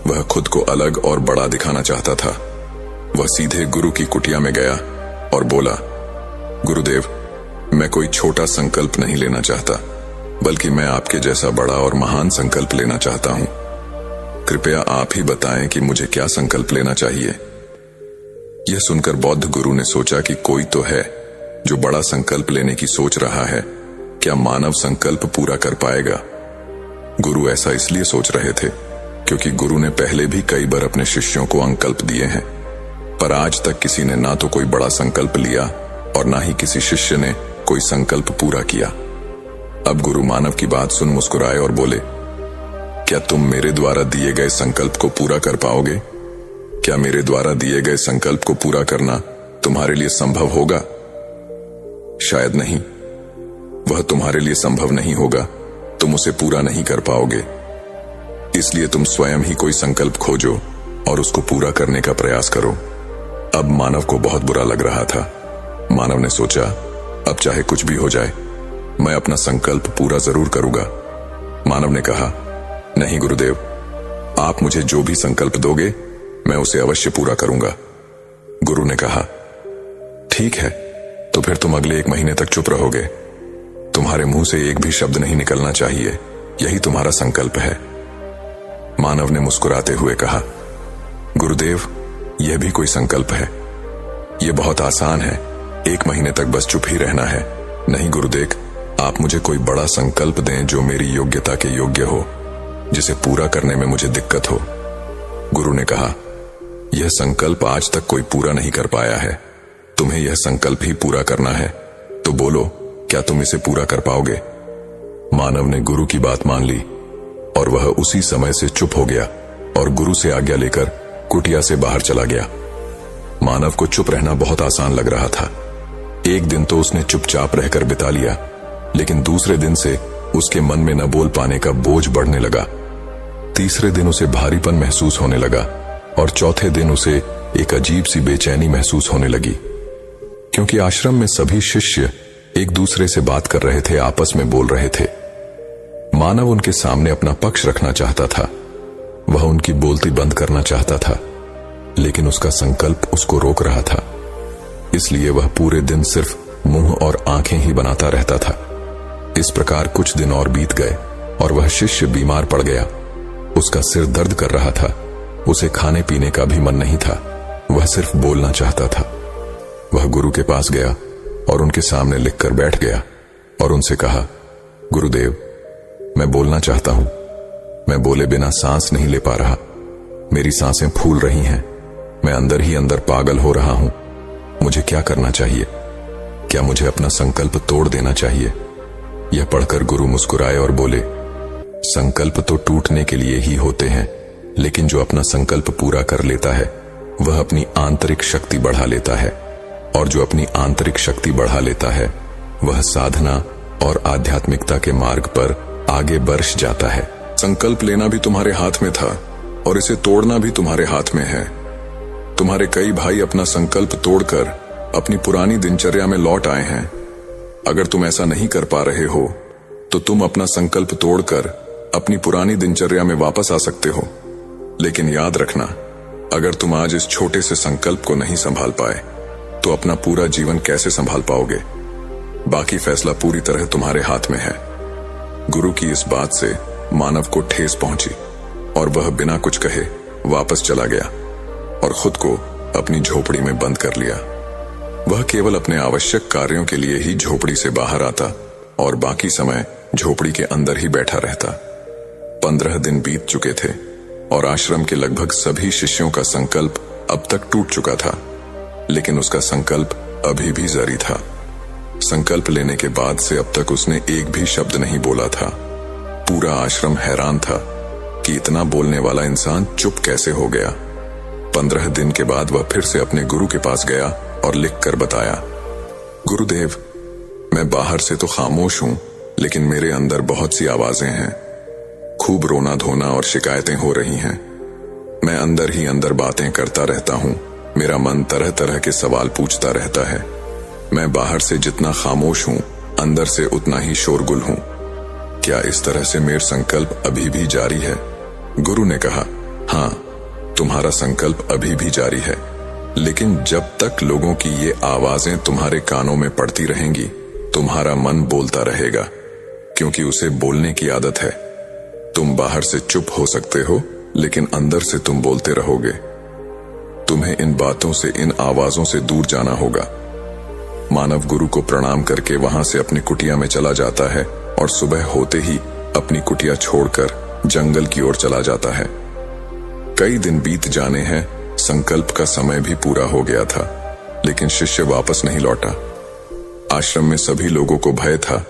वह खुद को अलग और बड़ा दिखाना चाहता था। वह सीधे गुरु की कुटिया में गया और बोला, गुरुदेव, मैं कोई छोटा संकल्प नहीं लेना चाहता, बल्कि मैं आपके जैसा बड़ा और महान संकल्प लेना चाहता हूं। कृपया आप ही बताएं कि मुझे क्या संकल्प लेना चाहिए। यह सुनकर बौद्ध गुरु ने सोचा कि कोई तो है जो बड़ा संकल्प लेने की सोच रहा है। क्या मानव संकल्प पूरा कर पाएगा? गुरु ऐसा इसलिए सोच रहे थे क्योंकि गुरु ने पहले भी कई बार अपने शिष्यों को अंकल्प दिए हैं, पर आज तक किसी ने ना तो कोई बड़ा संकल्प लिया और ना ही किसी शिष्य ने कोई संकल्प पूरा किया। अब गुरु मानव की बात सुन मुस्कुराए और बोले, क्या तुम मेरे द्वारा दिए गए संकल्प को पूरा कर पाओगे? क्या मेरे द्वारा दिए गए संकल्प को पूरा करना तुम्हारे लिए संभव होगा? शायद नहीं। वह तुम्हारे लिए संभव नहीं होगा, तुम उसे पूरा नहीं कर पाओगे। इसलिए तुम स्वयं ही कोई संकल्प खोजो और उसको पूरा करने का प्रयास करो। अब मानव को बहुत बुरा लग रहा था। मानव ने सोचा, अब चाहे कुछ भी हो जाए, मैं अपना संकल्प पूरा जरूर करूंगा। मानव ने कहा, नहीं गुरुदेव, आप मुझे जो भी संकल्प दोगे मैं उसे अवश्य पूरा करूंगा। गुरु ने कहा, ठीक है, तो फिर तुम अगले 1 महीने तक चुप रहोगे। तुम्हारे मुंह से एक भी शब्द नहीं निकलना चाहिए, यही तुम्हारा संकल्प है। मानव ने मुस्कुराते हुए कहा, गुरुदेव, यह भी कोई संकल्प है? यह बहुत आसान है, 1 महीने तक बस चुप ही रहना है। नहीं गुरुदेव, आप मुझे कोई बड़ा संकल्प दें जो मेरी योग्यता के योग्य हो, जिसे पूरा करने में मुझे दिक्कत हो। गुरु ने कहा, यह संकल्प आज तक कोई पूरा नहीं कर पाया है, तुम्हें यह संकल्प ही पूरा करना है, तो बोलो, क्या तुम इसे पूरा कर पाओगे? मानव ने गुरु की बात मान ली और वह उसी समय से चुप हो गया और गुरु से आज्ञा लेकर कुटिया से बाहर चला गया। मानव को चुप रहना बहुत आसान लग रहा था। एक दिन तो उसने चुपचाप रहकर बिता लिया, लेकिन दूसरे दिन से उसके मन में न बोल पाने का बोझ बढ़ने लगा। तीसरे दिन उसे भारीपन महसूस होने लगा और चौथे दिन उसे एक अजीब सी बेचैनी महसूस होने लगी, क्योंकि आश्रम में सभी शिष्य एक दूसरे से बात कर रहे थे, आपस में बोल रहे थे। मानव उनके सामने अपना पक्ष रखना चाहता था, वह उनकी बोलती बंद करना चाहता था, लेकिन उसका संकल्प उसको रोक रहा था। इसलिए वह पूरे दिन सिर्फ मुंह और आंखें ही बनाता रहता था। इस प्रकार कुछ दिन और बीत गए और वह शिष्य बीमार पड़ गया। उसका सिर दर्द कर रहा था, उसे खाने पीने का भी मन नहीं था, वह सिर्फ बोलना चाहता था। वह गुरु के पास गया और उनके सामने लिखकर बैठ गया और उनसे कहा, गुरुदेव, मैं बोलना चाहता हूं, मैं बोले बिना सांस नहीं ले पा रहा, मेरी सांसें फूल रही हैं, मैं अंदर ही अंदर पागल हो रहा हूं, मुझे क्या करना चाहिए? क्या मुझे अपना संकल्प तोड़ देना चाहिए? यह पढ़कर गुरु मुस्कुराए और बोले, संकल्प तो टूटने के लिए ही होते हैं, लेकिन जो अपना संकल्प पूरा कर लेता है वह अपनी आंतरिक शक्ति बढ़ा लेता है, और जो अपनी आंतरिक शक्ति बढ़ा लेता है वह साधना और आध्यात्मिकता के मार्ग पर आगे बढ़ जाता है। संकल्प लेना भी तुम्हारे हाथ में था और इसे तोड़ना भी तुम्हारे हाथ में है। तुम्हारे कई भाई अपना संकल्प तोड़कर अपनी पुरानी दिनचर्या में लौट आए हैं। अगर तुम ऐसा नहीं कर पा रहे हो तो तुम अपना संकल्प तोड़कर अपनी पुरानी दिनचर्या में वापस आ सकते हो। लेकिन याद रखना, अगर तुम आज इस छोटे से संकल्प को नहीं संभाल पाए तो अपना पूरा जीवन कैसे संभाल पाओगे? बाकी फैसला पूरी तरह तुम्हारे हाथ में है। गुरु की इस बात से मानव को ठेस पहुंची और वह बिना कुछ कहे वापस चला गया और खुद को अपनी झोपड़ी में बंद कर लिया। वह केवल अपने आवश्यक कार्यों के लिए ही झोपड़ी से बाहर आता और बाकी समय झोपड़ी के अंदर ही बैठा रहता। 15 दिन बीत चुके थे और आश्रम के लगभग सभी शिष्यों का संकल्प अब तक टूट चुका था, लेकिन उसका संकल्प अभी भी जारी था। संकल्प लेने के बाद से अब तक उसने एक भी शब्द नहीं बोला था। पूरा आश्रम हैरान था कि इतना बोलने वाला इंसान चुप कैसे हो गया। 15 दिन के बाद वह फिर से अपने गुरु के पास गया और लिखकर बताया, गुरुदेव, मैं बाहर से तो खामोश हूं, लेकिन मेरे अंदर बहुत सी आवाजें हैं। खूब रोना धोना और शिकायतें हो रही हैं। मैं अंदर ही अंदर बातें करता रहता हूं, मेरा मन तरह तरह के सवाल पूछता रहता है। मैं बाहर से जितना खामोश हूं, अंदर से उतना ही शोरगुल हूं। क्या इस तरह से मेरा संकल्प अभी भी जारी है? गुरु ने कहा, हाँ, तुम्हारा संकल्प अभी भी जारी है, लेकिन जब तक लोगों की ये आवाजें तुम्हारे कानों में पड़ती रहेंगी, तुम्हारा मन बोलता रहेगा, क्योंकि उसे बोलने की आदत है। तुम बाहर से चुप हो सकते हो, लेकिन अंदर से तुम बोलते रहोगे। तुम्हें इन बातों से, इन आवाजों से दूर जाना होगा। मानव गुरु को प्रणाम करके वहां से अपनी कुटिया में चला जाता है और सुबह होते ही अपनी कुटिया छोड़कर जंगल की ओर चला जाता है। कई दिन बीत जाने हैं, संकल्प का समय भी पूरा हो गया था, लेकिन शिष्य वापस नहीं लौटा। आश्रम में सभी लोगों को भय था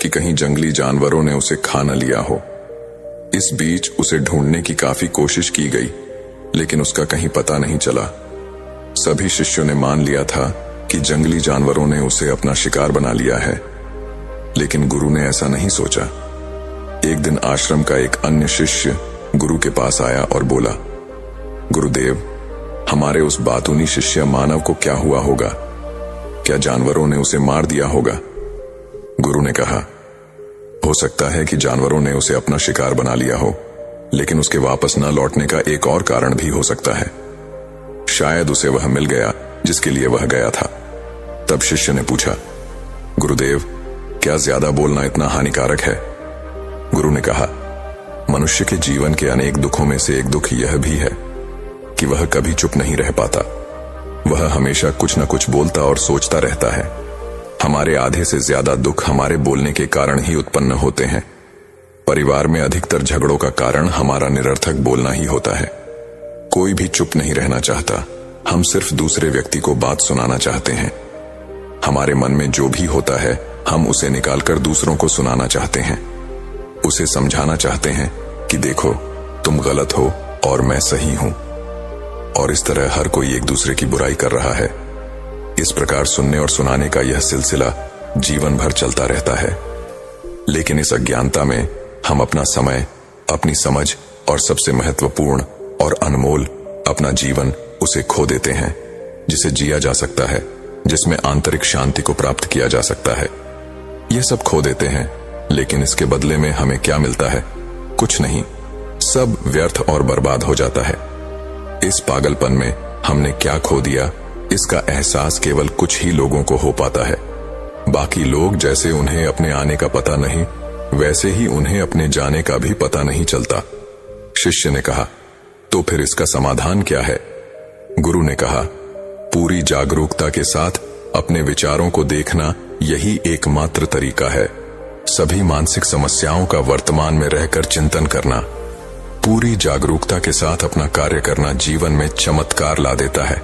कि कहीं जंगली जानवरों ने उसे खा न लिया हो। इस बीच उसे ढूंढने की काफी कोशिश की गई, लेकिन उसका कहीं पता नहीं चला। सभी शिष्यों ने मान लिया था कि जंगली जानवरों ने उसे अपना शिकार बना लिया है, लेकिन गुरु ने ऐसा नहीं सोचा। एक दिन आश्रम का एक अन्य शिष्य गुरु के पास आया और बोला, गुरुदेव, हमारे उस बातूनी शिष्य मानव को क्या हुआ होगा? क्या जानवरों ने उसे मार दिया होगा? गुरु ने कहा, हो सकता है कि जानवरों ने उसे अपना शिकार बना लिया हो, लेकिन उसके वापस न लौटने का एक और कारण भी हो सकता है। शायद उसे वह मिल गया जिसके लिए वह गया था। तब शिष्य ने पूछा, गुरुदेव, क्या ज्यादा बोलना इतना हानिकारक है? गुरु ने कहा, मनुष्य के जीवन के अनेक दुखों में से एक दुख यह भी है कि वह कभी चुप नहीं रह पाता। वह हमेशा कुछ न कुछ बोलता और सोचता रहता है। हमारे आधे से ज्यादा दुख हमारे बोलने के कारण ही उत्पन्न होते हैं। परिवार में अधिकतर झगड़ों का कारण हमारा निरर्थक बोलना ही होता है। कोई भी चुप नहीं रहना चाहता, हम सिर्फ दूसरे व्यक्ति को बात सुनाना चाहते हैं। हमारे मन में जो भी होता है, हम उसे निकालकर दूसरों को सुनाना चाहते हैं। उसे समझाना चाहते हैं कि देखो, तुम गलत हो और मैं सही हूं। और इस तरह हर कोई एक दूसरे की बुराई कर रहा है। इस प्रकार सुनने और सुनाने का यह सिलसिला जीवन भर चलता रहता है। लेकिन इस अज्ञानता में हम अपना समय, अपनी समझ और सबसे महत्वपूर्ण और अनमोल अपना जीवन उसे खो देते हैं, जिसे जिया जा सकता है, जिसमें आंतरिक शांति को प्राप्त किया जा सकता है। यह सब खो देते हैं, लेकिन इसके बदले में हमें क्या मिलता है? कुछ नहीं, सब व्यर्थ और बर्बाद हो जाता है। इस पागलपन में हमने क्या खो दिया, इसका एहसास केवल कुछ ही लोगों को हो पाता है। बाकी लोग जैसे उन्हें अपने आने का पता नहीं, वैसे ही उन्हें अपने जाने का भी पता नहीं चलता। शिष्य ने कहा, तो फिर इसका समाधान क्या है? गुरु ने कहा, पूरी जागरूकता के साथ अपने विचारों को देखना यही एकमात्र तरीका है। सभी मानसिक समस्याओं का वर्तमान में रहकर चिंतन करना, पूरी जागरूकता के साथ अपना कार्य करना जीवन में चमत्कार ला देता है।